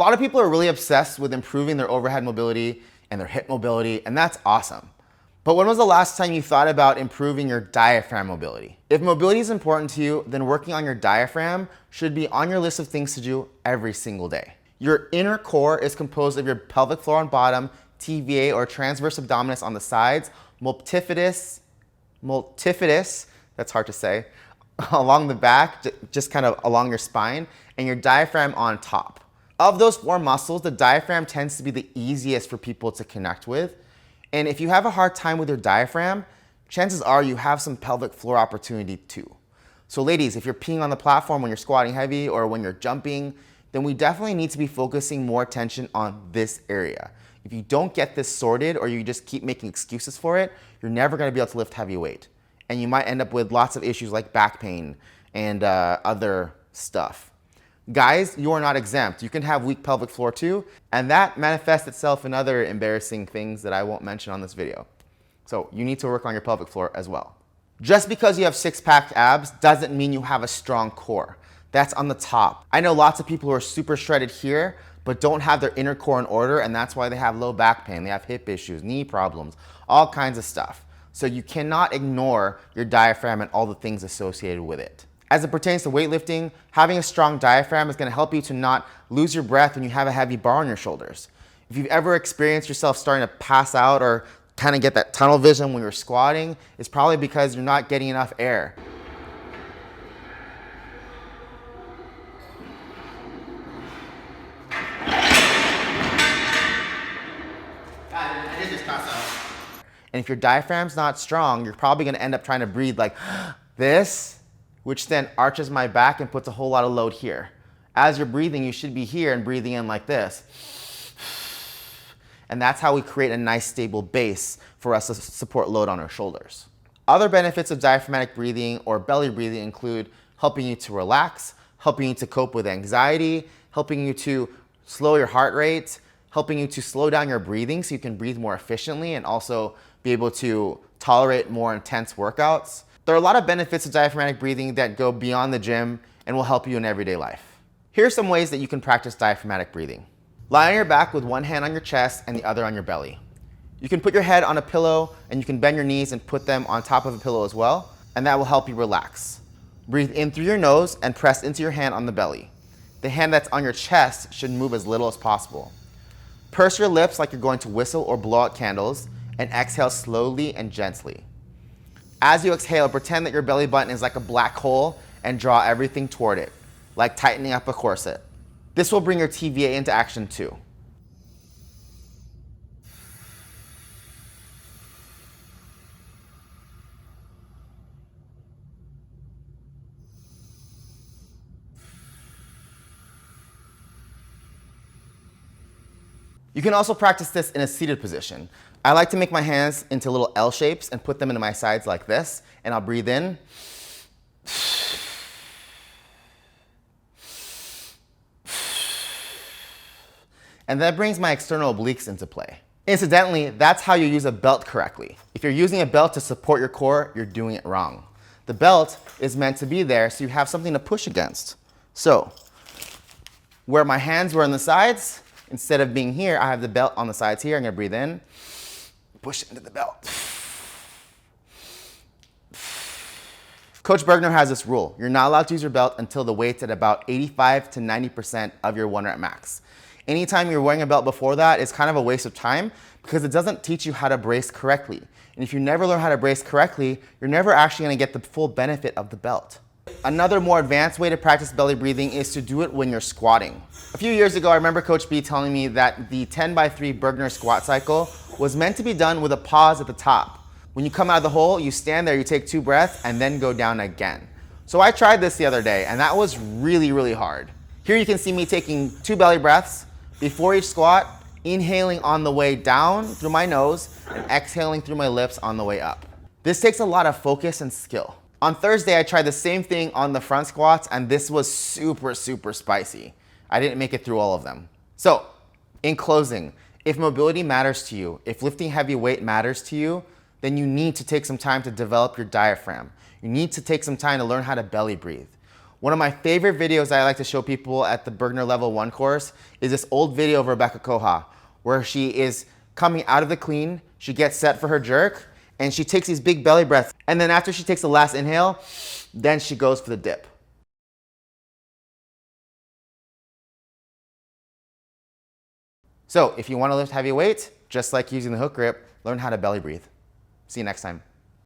lot of people are really obsessed with improving their overhead mobility and their hip mobility, and that's awesome. But when was the last time you thought about improving your diaphragm mobility? If mobility is important to you, then working on your diaphragm should be on your list of things to do every single day. Your inner core is composed of your pelvic floor on bottom, TVA or transverse abdominis on the sides, multifidus, that's hard to say, along the back, just kind of along your spine, and your diaphragm on top. Of those four muscles, the diaphragm tends to be the easiest for people to connect with. And if you have a hard time with your diaphragm, chances are you have some pelvic floor opportunity too. So ladies, if you're peeing on the platform when you're squatting heavy or when you're jumping, then we definitely need to be focusing more attention on this area. If you don't get this sorted or you just keep making excuses for it, you're never gonna be able to lift heavy weight. And you might end up with lots of issues like back pain and other stuff. Guys, you are not exempt. You can have weak pelvic floor too, and that manifests itself in other embarrassing things that I won't mention on this video. So you need to work on your pelvic floor as well. Just because you have six-pack abs doesn't mean you have a strong core. That's on the top. I know lots of people who are super shredded here, but don't have their inner core in order, and that's why they have low back pain, they have hip issues, knee problems, all kinds of stuff. So you cannot ignore your diaphragm and all the things associated with it. As it pertains to weightlifting, having a strong diaphragm is gonna help you to not lose your breath when you have a heavy bar on your shoulders. If you've ever experienced yourself starting to pass out or kind of get that tunnel vision when you're squatting, it's probably because you're not getting enough air. And if your diaphragm's not strong, you're probably gonna end up trying to breathe like this, which then arches my back and puts a whole lot of load here. As you're breathing, you should be here and breathing in like this. And that's how we create a nice stable base for us to support load on our shoulders. Other benefits of diaphragmatic breathing or belly breathing include helping you to relax, helping you to cope with anxiety, helping you to slow your heart rate, helping you to slow down your breathing so you can breathe more efficiently and also be able to tolerate more intense workouts. There are a lot of benefits of diaphragmatic breathing that go beyond the gym and will help you in everyday life. Here are some ways that you can practice diaphragmatic breathing. Lie on your back with one hand on your chest and the other on your belly. You can put your head on a pillow and you can bend your knees and put them on top of a pillow as well, and that will help you relax. Breathe in through your nose and press into your hand on the belly. The hand that's on your chest should move as little as possible. Purse your lips like you're going to whistle or blow out candles, and exhale slowly and gently. As you exhale, pretend that your belly button is like a black hole and draw everything toward it, like tightening up a corset. This will bring your TVA into action too. You can also practice this in a seated position. I like to make my hands into little L shapes and put them into my sides like this, and I'll breathe in. And that brings my external obliques into play. Incidentally, that's how you use a belt correctly. If you're using a belt to support your core, you're doing it wrong. The belt is meant to be there so you have something to push against. So, where my hands were on the sides, instead of being here, I have the belt on the sides here. I'm gonna breathe in, push into the belt. Coach Bergner has this rule. You're not allowed to use your belt until the weight's at about 85 to 90% of your 1 rep max. Anytime you're wearing a belt before that, it's kind of a waste of time because it doesn't teach you how to brace correctly. And if you never learn how to brace correctly, you're never actually gonna get the full benefit of the belt. Another more advanced way to practice belly breathing is to do it when you're squatting. A few years ago, I remember Coach B telling me that the 10x3 Bergner squat cycle was meant to be done with a pause at the top. When you come out of the hole, you stand there, you take 2 breaths, and then go down again. So I tried this the other day, and that was really, really hard. Here you can see me taking 2 belly breaths before each squat, inhaling on the way down through my nose, and exhaling through my lips on the way up. This takes a lot of focus and skill. On Thursday, I tried the same thing on the front squats, and this was super, super spicy. I didn't make it through all of them. So, in closing, if mobility matters to you, if lifting heavy weight matters to you, then you need to take some time to develop your diaphragm. You need to take some time to learn how to belly breathe. One of my favorite videos I like to show people at the Bergner Level 1 course is this old video of Rebecca Koha, where she is coming out of the clean, she gets set for her jerk, and she takes these big belly breaths. And then after she takes the last inhale, then she goes for the dip. So if you want to lift heavy weights, just like using the hook grip, learn how to belly breathe. See you next time.